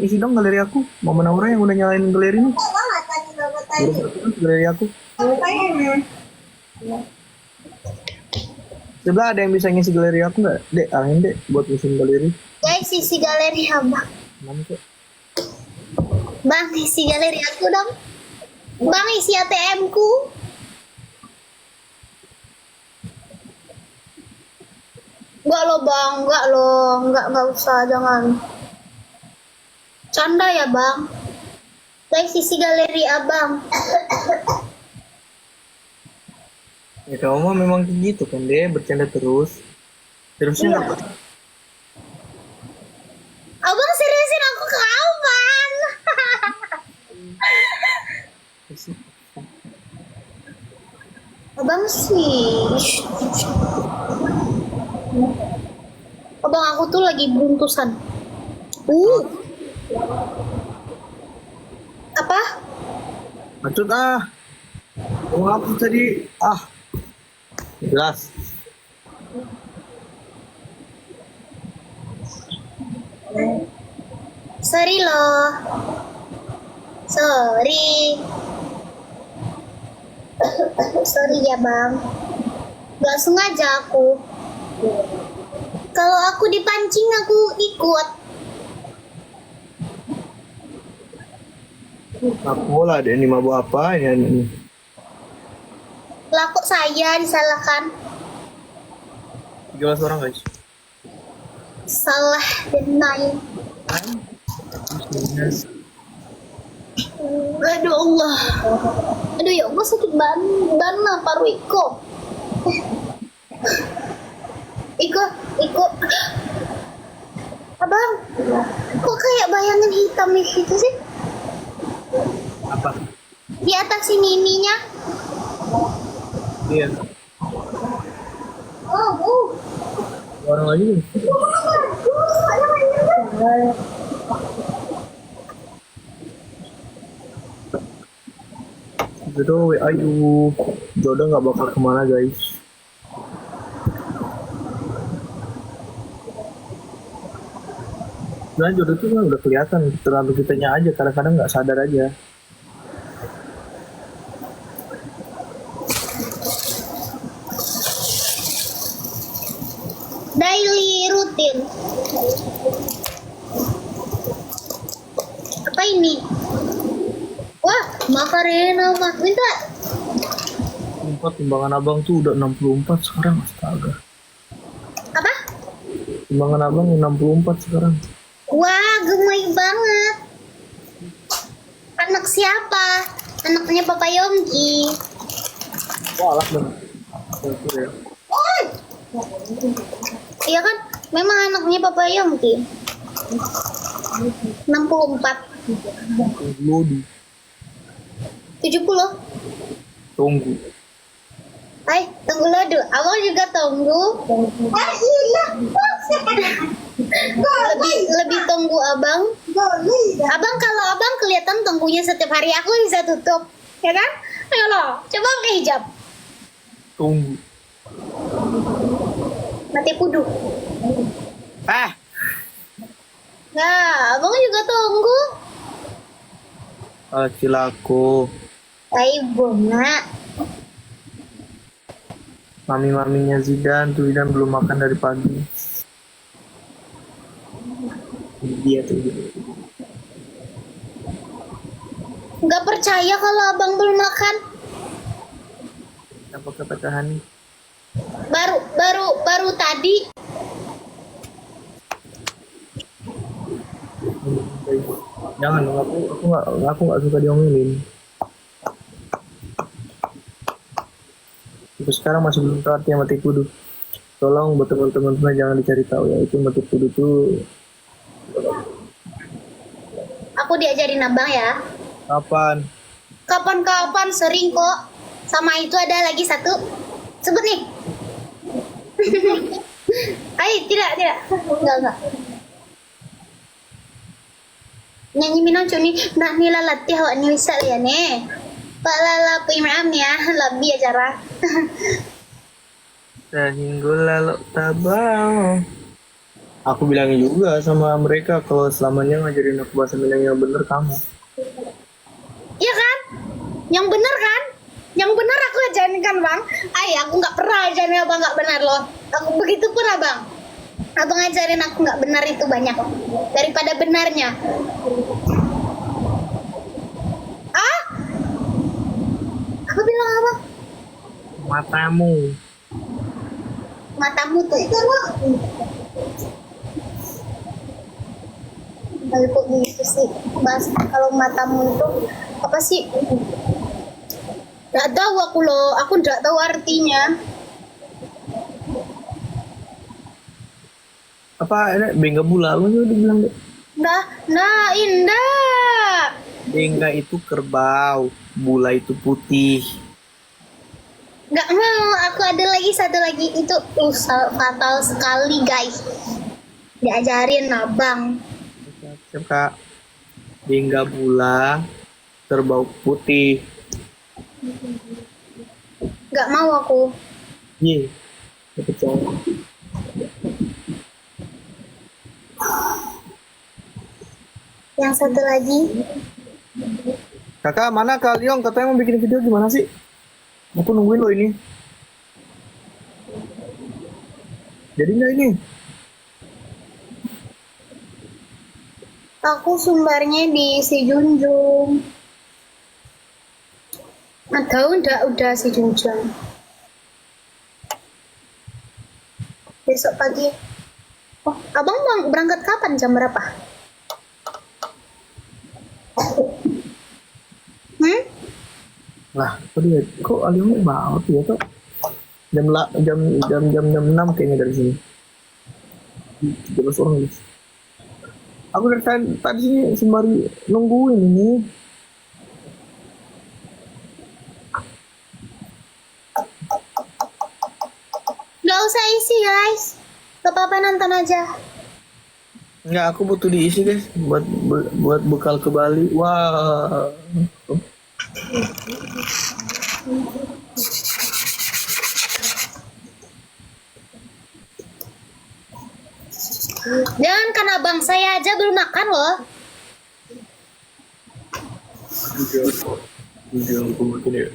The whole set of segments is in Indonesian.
isi dong galeri aku. Mau mana orang yang udah nyalain galeri ini? Galeri aku. Coba ada yang bisa ngisi galeri aku nggak? Dek, angin dek buat ngisi galeri. Guys, isi galeri abang. Mana kok? Bang, isi galeri aku dong. Bang, isi ATM ku. Enggak lo bang, enggak lo, enggak usah, jangan. Canda ya bang. Guys, isi galeri abang. Ya kamu mah memang gitu kan deh, bercanda terus. Terusnya Iya. apa? Abang seriusin aku kapan? Abang sih. Abang aku tuh lagi beruntusan. Apa? Maksud mau apa tadi? Jelas. Sorry loh. Sorry. Sorry ya bang. Gak sengaja aku. Kalau aku dipancing aku ikut. Aku lah ada ini mabuk apa ini? Lah kok saya disalahkan? 13 orang guys. Salah deny. Aduh Allah. Aduh ya Allah sakit banget paru Iko. Iko. Abang, kok kayak bayangan hitam gitu sih? Apa? Di atas sini ininya. Iya. Oh. Orang lagi nih. Jodoh, ayo. Jodoh nggak bakal kemana guys. Nah jodoh tuh kan udah kelihatan, terlalu kitanya aja, kadang-kadang nggak sadar aja. Daily rutin. Apa ini? Wah, Macarena mah. Minta. Timbangan abang tuh udah 64 sekarang, astaga. Apa? Timbangan abang 64 sekarang. Wah, gemoy banget. Anak siapa? Anaknya Papa Yongki. Wah, alas banget. Ya. Iya kan? Memang anaknya Papa Yongki. 64. Lodi. 70. Tunggu. Hai, tunggu lodu. Abang juga tunggu. Iya. lebih tunggu abang. Abang kalau abang kelihatan tunggunya setiap hari aku bisa tutup, ya kan? Ayo lo, coba pakai hijab. Tunggu. Mati pudu. Nah, abang juga tunggu. Cilaku. Tai bunga. Mami-maminya Zidan tuh, Zidan belum makan dari pagi. Dia tuh gitu. Nggak percaya kalau abang belum makan. Apa kata Kahani? Baru tadi. Jangan, aku nggak suka diomelin. Sampai sekarang masih belum tahu artinya mati kudu. Tolong buat teman-teman semua jangan dicari tahu ya, itu mati kudu tuh. Aku diajarin abang ya. Kapan? Kapan-kapan sering kok. Sama itu ada lagi satu. Sebut nih. Tidak. Enggak. Nyanyi minang nih. Nah nila latih awak ni bisa ya nih. Pak lala pimram ya. Lebih acara. Sehingga lalu tabau. Aku bilang juga sama mereka kalau selamanya ngajarin aku bahasa Minang yang bener kamu. Iya kan? Yang benar kan? Yang benar aku ajarin kan bang. Aku nggak pernah ajarin abang nggak benar loh. Aku begitu pun abang. Abang ajarin aku nggak benar itu banyak daripada benarnya. Ah? Apa bilang apa? Matamu. Matamu tuh. Kalau kok gitu sih, mas, kalau matamu itu apa sih? Gak tahu aku loh, aku gak tahu artinya. Apa ini bengga bula lu udah bilang deh. Nah indah. Bengga itu kerbau, bula itu putih. Gak mau, aku ada lagi satu lagi itu fatal sekali guys. Diajarin abang. Siap kak. Bengga bula, kerbau putih. Gak mau aku. Ye, percaya. Yang satu lagi. Kakak mana Kak Liong? Katanya mau bikin video gimana sih? Aku nungguin lo ini. Jadi nggak ini? Aku sumbernya di si Junjung. Atau udah si Junjung. Besok pagi. Oh, abang mau berangkat kapan? Jam berapa? Lah, kok Aliongnya banget ya tuh? Jam 6 kayaknya dari sini. 13 orang guys. Aku dari tadi sini sembari nungguin ini. Gak usah isi guys. Gak apa-apa nonton aja. Nggak, aku butuh diisi guys buat bekal ke Bali. Wah. Jangan kan abang saya aja belum makan loh. Video aku bikin ya.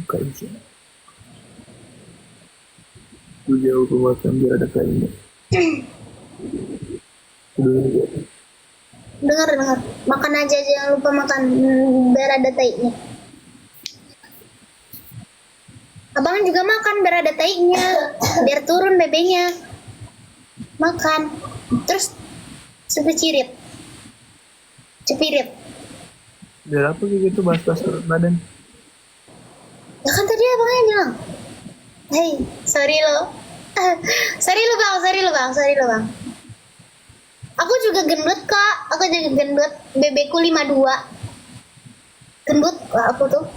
Kayak video aku makan biar ada kayaknya. Dengar. Makan aja jangan lupa makan biar ada taiknya. Abang juga makan biar ada taiknya, biar turun bebeknya. Makan. Terus cepirit. Biar apa kayak gitu bahas-bahas berat badan. Ya kan tadi abangnya bilang. Hei, sorry lo. Sorry lo bang. Aku juga gendut kak. Aku juga gendut. Bebekku 52. Gendut lah aku tuh.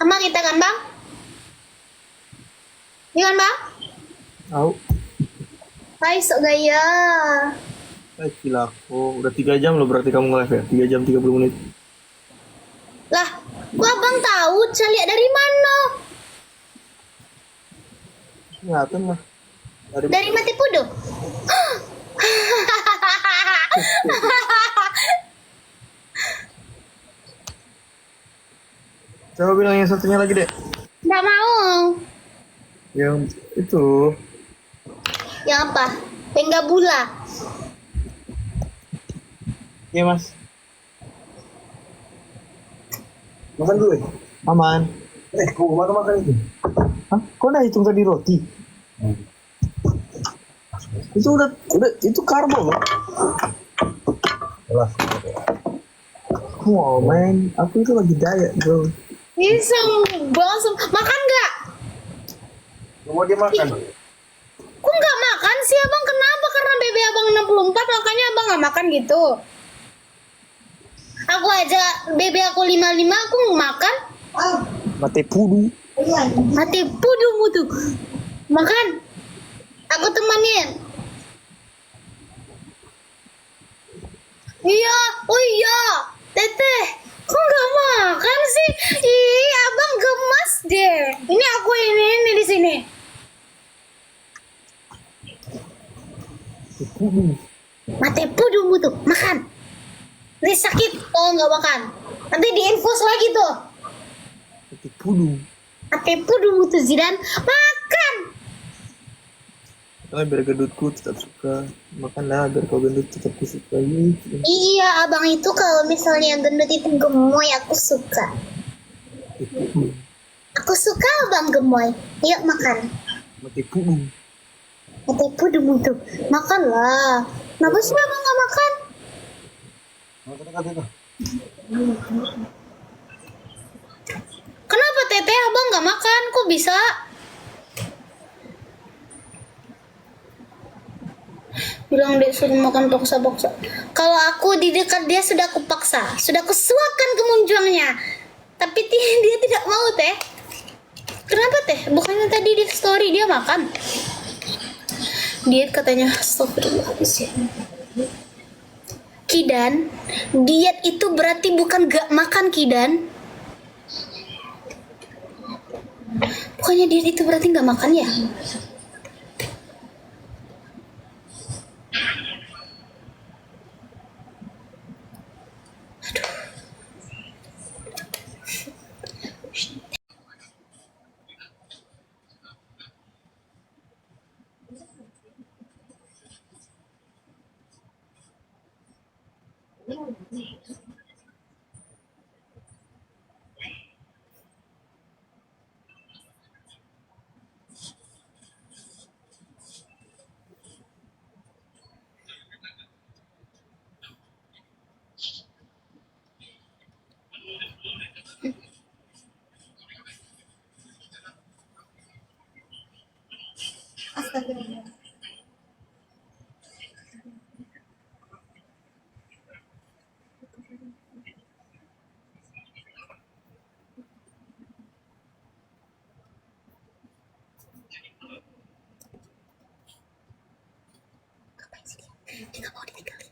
Sama kita kan bang? Iya kan bang? Tahu. Hai sok gaya. Gila aku udah 3 jam loh berarti kamu nge-live ya. 3 jam 30 menit. Lah, kok abang tahu? Saya lihat dari mana? Kelihatan lah. Dari mati pudu. Coba bilang yang satunya lagi deh. Nggak mau. Yang itu. Yang apa? Penggabula. Iya mas. Makan dulu ya? Aman. Kok makan itu? Hah? Kok udah hitung tadi roti? Itu udah itu karbo loh. Wow man, aku itu lagi diet bro. Iseng, balsam. Makan nggak? Mau dia makan? Kok nggak makan sih abang? Kenapa? Karena bebek abang 64 makanya abang nggak makan gitu. Aku aja bebek aku 55 aku makan. Mate pudu. Mati pudu mutu. Makan. Aku temanin. Iya, oh iya. Teteh, Kok nggak makan sih? Ih, abang gemas deh. Ini aku ini di sini. Mati pudungmu tuh, makan. Ini sakit, oh nggak makan. Nanti diinfus lagi tuh. Mati pudung. Mati pudungmu tuh Zidan, makan. Karena biar gendutku tetap suka. Makanlah biar kau gendut tetap kusuka. Iya, abang itu kalau misalnya gendut itu gemoy, aku suka. Mati pudung. Aku suka abang gemoy. Yuk makan. Mati pudung. Mati pudungmu tuh, makanlah. Kenapa sih abang nggak makan? Kenapa teteh abang nggak makan? Kok bisa? Bilang dia suruh makan paksa-paksa. Kalau aku di dekat dia sudah aku paksa, sudah kusuapkan kemunculannya. Tapi dia tidak mau teh. Kenapa teh? Bukannya tadi di story dia makan? Diet katanya. Astagfirullahaladzim. Kidan, diet itu berarti bukan gak makan Kidan. Bukannya diet itu berarti gak makan ya? Dia gak mau ditinggalin.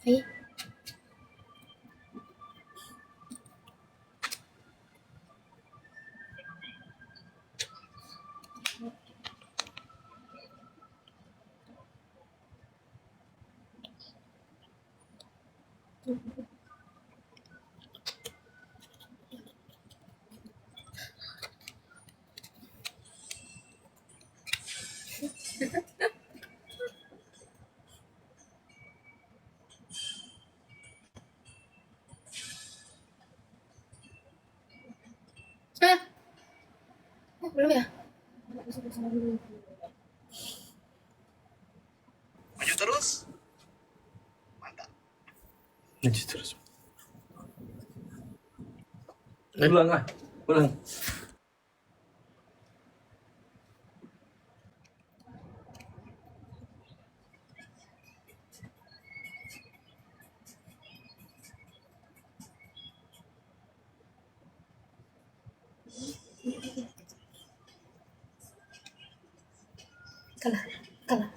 Hey. Hah? Oh, belum ya? Maju terus. Mantap. Maju terus. Pulang lah, pulang. Kalah, kalah.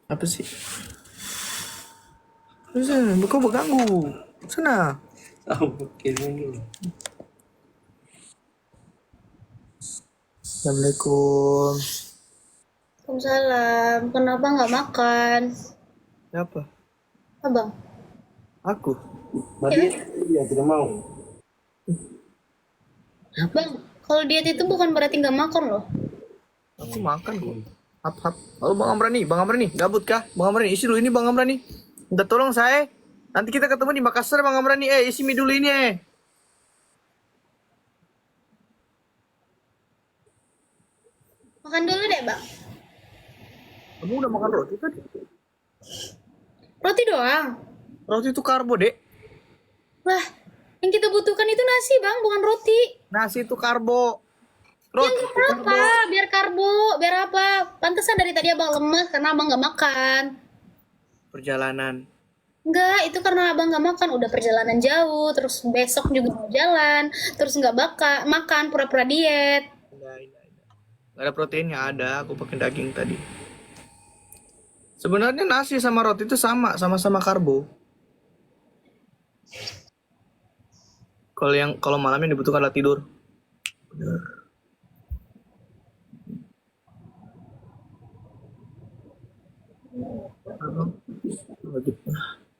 Apa sih? Kok berganggu? Sana. Kirim dulu. Assalamualaikum. Waalaikumsalam. Kenapa nggak makan? Siapa? Abang. Aku. Tadi dia tidak mau. Bang, kalau diet itu bukan berarti nggak makan loh. Aku makan kok. Hap. Halo Bang Amrani, gabut kah? Bang Amrani, isi dulu ini Bang Amrani. Minta tolong saya. Nanti kita ketemu di Makassar Bang Amrani. Isi mie dulu ini Makan dulu deh, Bang. Kamu udah makan roti tadi? Roti doang. Roti itu karbo, Dek. Lah, yang kita butuhkan itu nasi, Bang, bukan roti. Nasi itu karbo. Ya Roti nggak itu karbo. apa-apa, biar karbo, biar apa. Pantesan dari tadi Abang lemes karena Abang nggak makan. Perjalanan. Enggak, itu karena Abang nggak makan. Udah perjalanan jauh, terus besok juga mau jalan, terus nggak makan, pura-pura diet. Gak ada proteinnya, ada. Aku pakai daging tadi. Sebenarnya nasi sama roti itu sama-sama karbo. Kalau malamnya dibutuhkan adalah tidur.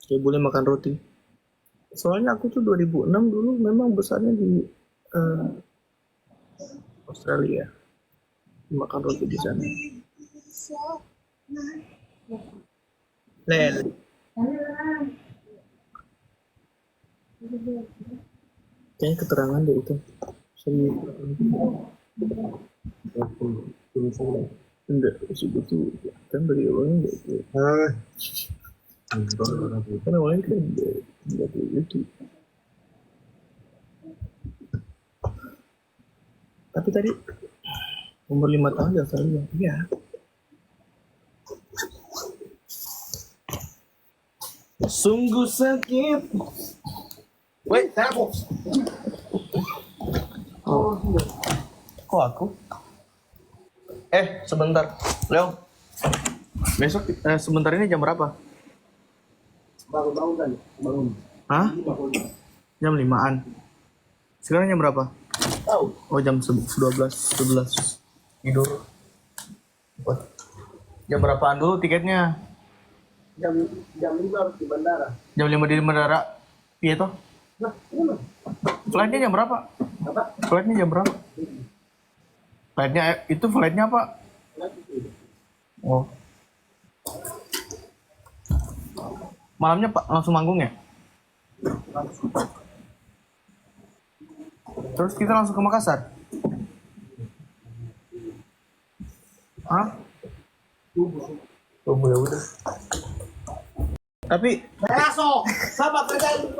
Ya boleh makan roti. Soalnya aku tuh 2006 dulu memang besarnya di Australia. Makan roti di sana. Len. Kayaknya keterangan deh itu. Serius. Enggak, sebetulnya kan dari awalnya enggak itu. Kan awalnya kan enggak itu. Tapi tadi umur 5 tahun ya saya. Iya. Sungguh sakit. Wait, aku. Kok aku? Sebentar. Leo. Besok sebentar ini jam berapa? Bangun. Hah? Jam 5-an. Sekarang jam berapa? Tahu. Oh, jam 11. Tidur. Jam berapaan dulu tiketnya? Jam 5 harus di bandara. Jam 5 di bandara. Iya toh? Nah, gimana? Flightnya jam berapa? Apa? Flightnya jam berapa? Flightnya apa? Oh. Malamnya Pak langsung manggung ya? Terus kita langsung ke Makassar? Hah? Tunggu ya udah. Tapi Beraso, sabar kerjain.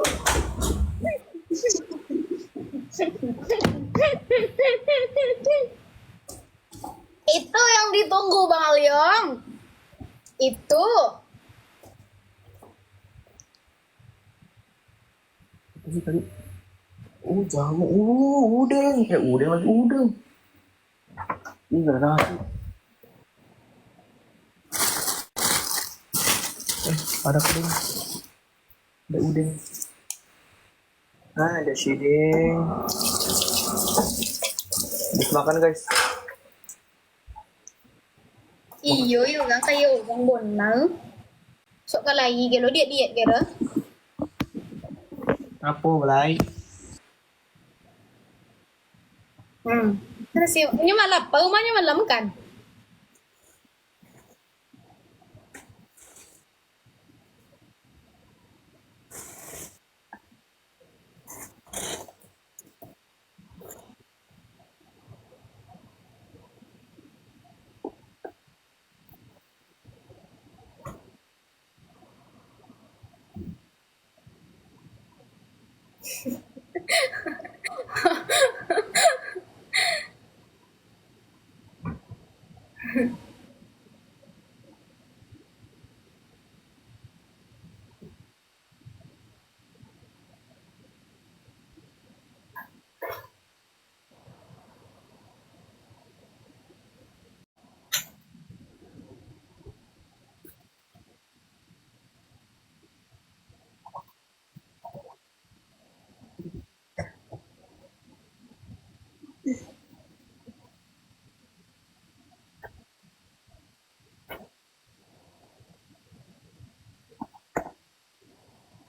Itu yang ditunggu Bang Aliong. Itu. tadi jamu udeng udeng lagi udeng. Ini nggak ada nasi. Ada kering. Ada udeng. Nah, ada siding. Habis makan guys. Iyo yo Bang kayo Bang bonang. Sok kalai gitu diet gitu. Apa belai? Terus yun, yung malapa, umanya malam kan?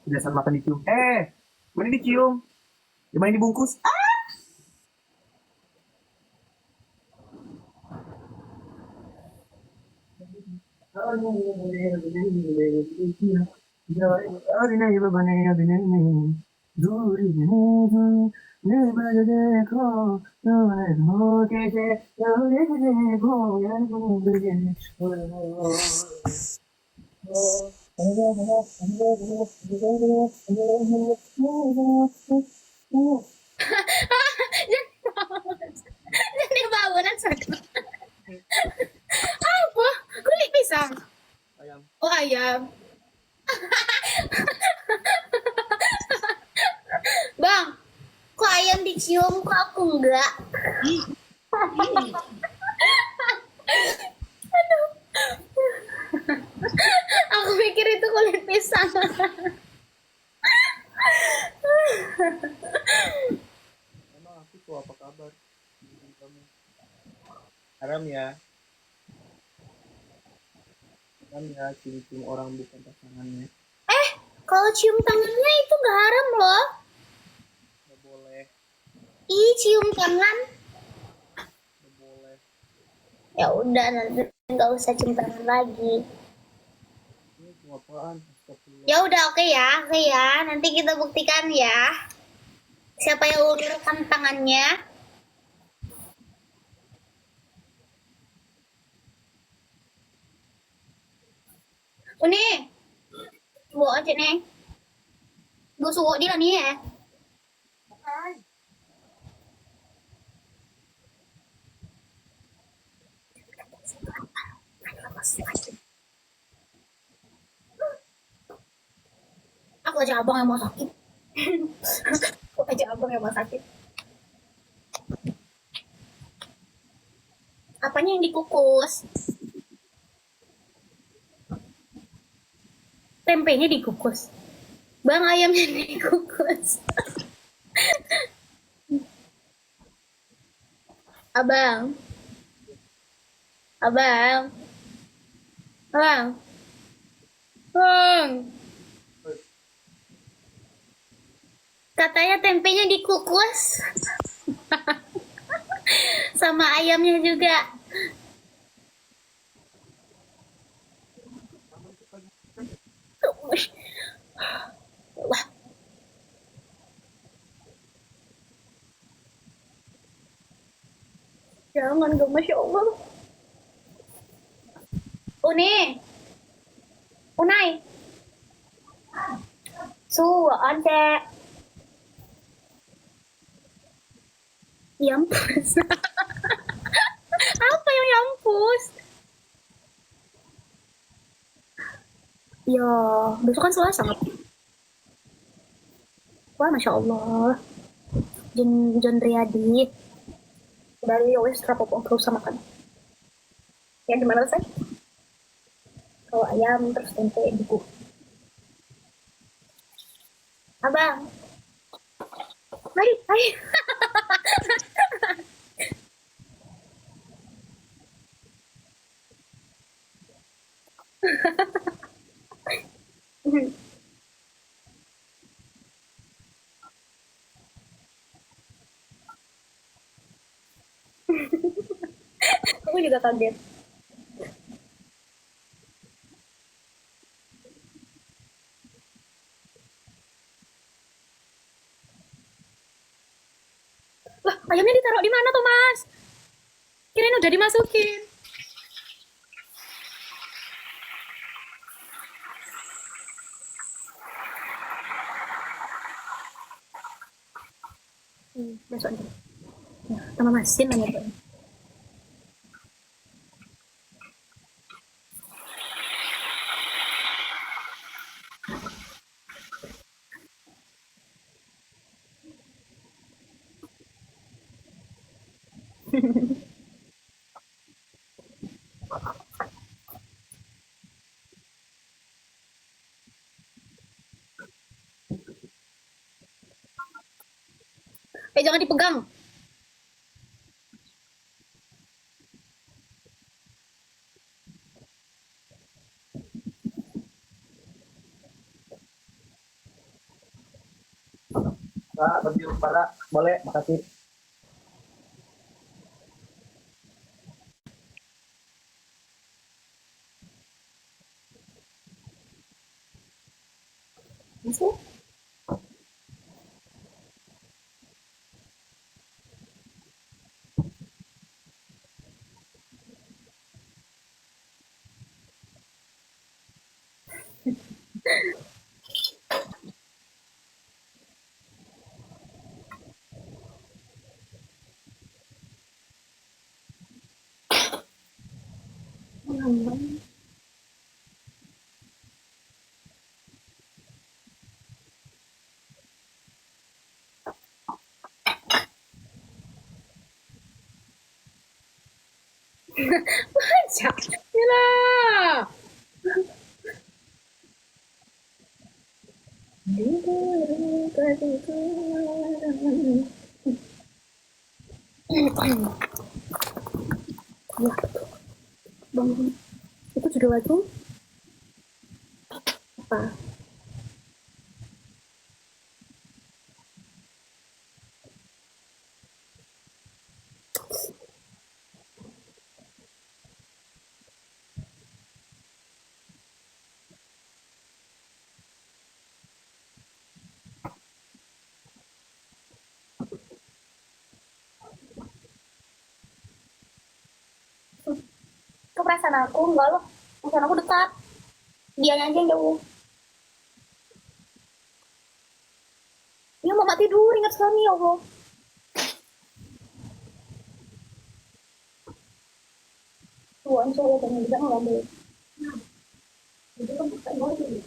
Udah saat makan dicium. Mana dicium? Gimana dibungkus? Jadi bangunan sakit. Apa? Kulit pisang. Ayam. Oh ayam. Bang, kok ayam dicium kok aku enggak? Aku pikir itu kulit pisang. Emang aku tuh apa kabar? Kamu haram ya? Haram ya cium orang bukan pasangannya. Kalau cium tangannya itu nggak haram loh. Gak boleh, Ih, cium tangan. gak boleh. Ya udah nanti nggak usah cium tangan lagi. Ini cuma apaan? Astagfirullah. Ya udah oke ya. Nanti kita buktikan ya. Siapa yang ulurkan tangannya? Ini, buat aja nih. Gue suruh dia nih ya. Aku aja abang yang mau sakit. Aku aja abang yang mau sakit. Apanya yang dikukus? Tempenya dikukus. Bang ayamnya dikukus. Abang. Abang. Bang. Bang. Katanya tempenya dikukus. Sama ayamnya juga. Wah. Jangan dong, Masya Allah. Uni, Unai, Su, Ance, Yampus. Apa yang Yampus? Ya, besok kan Selasa. Wah, Masya Allah. Jon Riyadi. Dari wes rapopong terus sama makan. Ya gimana sih? Kalau ayam terus tempe buku. Abang, hai, hai. Aku juga kaget. Lah, ayamnya ditaruh di mana tuh, Mas? Kirain udah dimasukin. Besok aja. Ya, sama Masin aja tuh. Jangan dipegang. Pak, berbiru para boleh, makasih. Masuk. Baca. Yalah. Ya, bang. Itu judul lagu apa? Itu perasaan aku enggak loh. Perasaan aku dekat. Dianya aja yang jauh. Ya mama tidur, ingat sekali ya Allah. Tuh, insya Allah kayaknya juga nggak boleh. Itu kan bukan boleh.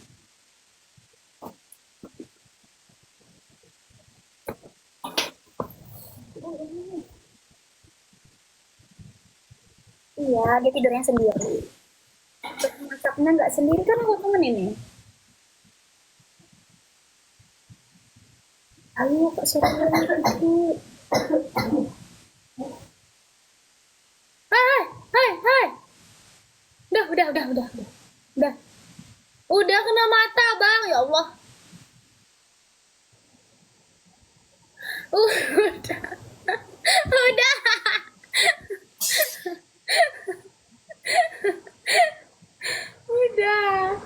Iya, dia tidurnya sendiri. Terus masaknya nggak sendiri kan aku temen ini. Ayo Kak Surya itu. Hai, hai, hai. Udah. Udah. Udah kena mata, Bang. Ya Allah. Udah. Udah. Udah.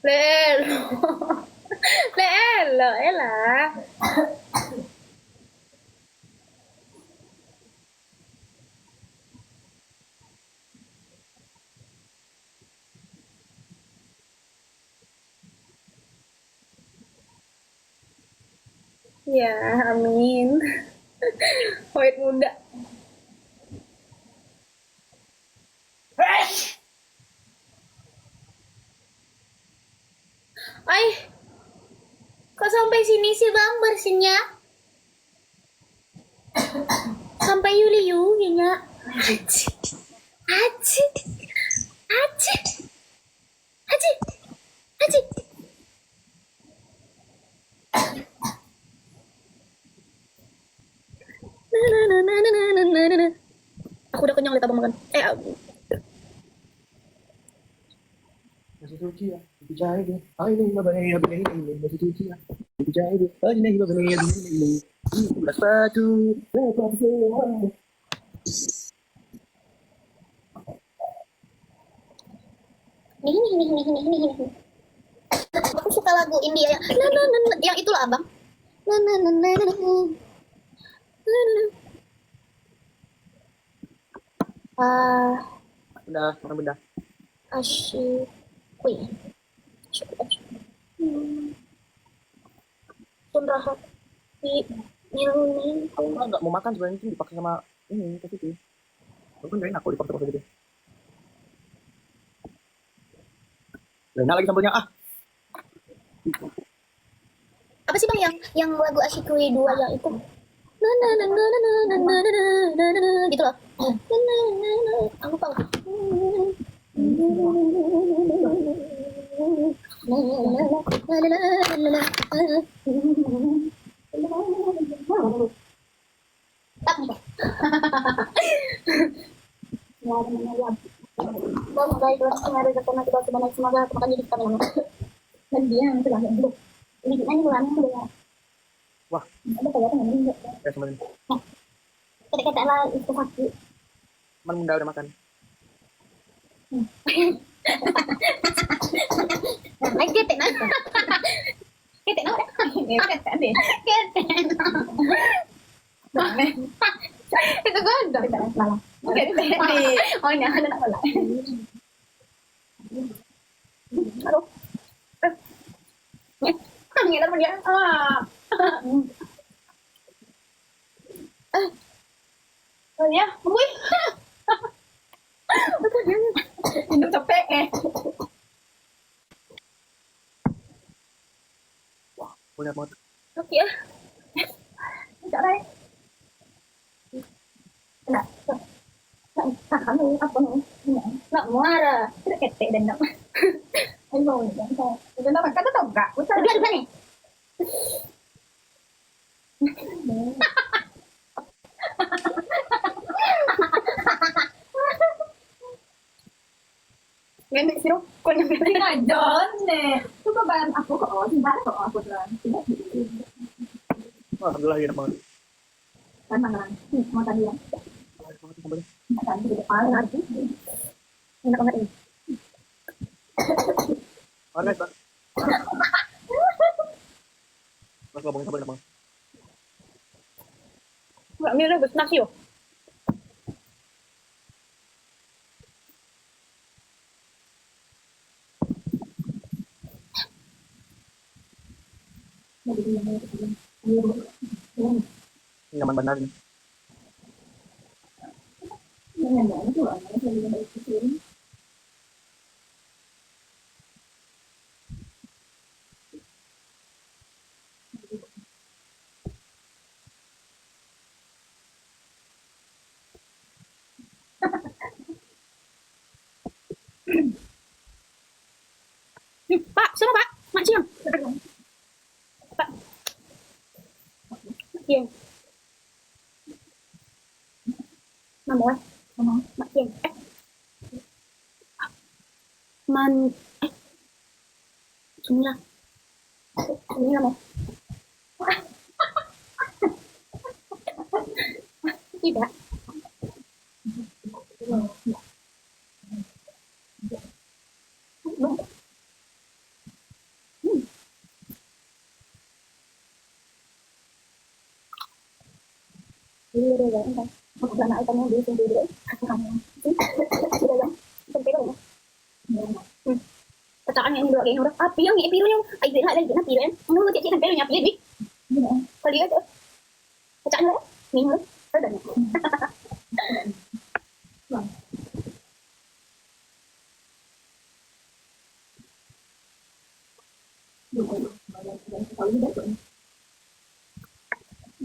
Lelo. Lelo, Ella. Ya, amin. Wait muda. Ay, kok sampai sini sih bang bersihnya? Sampai Yuli ya. Acit, acit, acit, acit, acit. Aku udah kenyang lihat abang makan. Masih cuci ya, dijahit ya. Ah ini babanya ya begini ini masih cuci ya. Dijahit ya. Ah ini babanya ya begini ini. Sepatu. Nih. Aku suka lagu India yang yang itulah abang. Ah, Udah, mana benda? asyik. Wih, asyik. Sunrahat di nyelunin. Aku nggak mau makan sebenarnya itu dipakai sama ini ke situ. Mungkin gak enak kalau dipakai gitu. Enak lagi sambelnya ah. Apa sih bang yang lagu Asyikui 2 yang itu? Gitu loh. Aku lupa. Semoga makan jadi kita memang. Dan dia yang sudah hidup. Ini ulangnya udah. Wah, Ada kelihatan ini. ya sebenarnya. Kata-kata lah itu sakit. Man bunda udah makan. Ay, kete na. Kete na. Kete na. Itu ganda. Kete. Oh, na ano na pala. Aduh. Ang hirap mo yan. Oh ya, wih. Apa dia? Minum capek Banyak banget. Oke ya. Enggak lah. Enggak. Kamu apa nih? Enggak marah. Tidak ketek dan enggak. Ayo, jangan. Udah enggak kata tau enggak? Udah dua nih. Ganti sih, kok nyampe Donne, tu babaran ako ko, simbahan ko ako doon. Alhamdulillah enak banget. Kan mangan, mau tadi ya. Enak banget sambelnya. Tadi di depan lagi. enak banget ini. Oke, Pak. Mas ngomongin sambel enak banget. Enggak mirip bus nasi yo. Nyaman benar ini. Pak, siapa Pak? Mak Cium. Pak. Cium. Mama, Mak Cium. Man. Sini lah. Sini lah, Mak. Tidak. Pecahkan yang dua kayak orang api yang ngi piru yang ay din lagi na piru yan ano cek kan pero nya piru di kali aja pecahkan lah minggu ada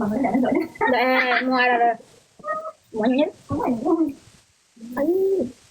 nggak mau ada semuanya ayo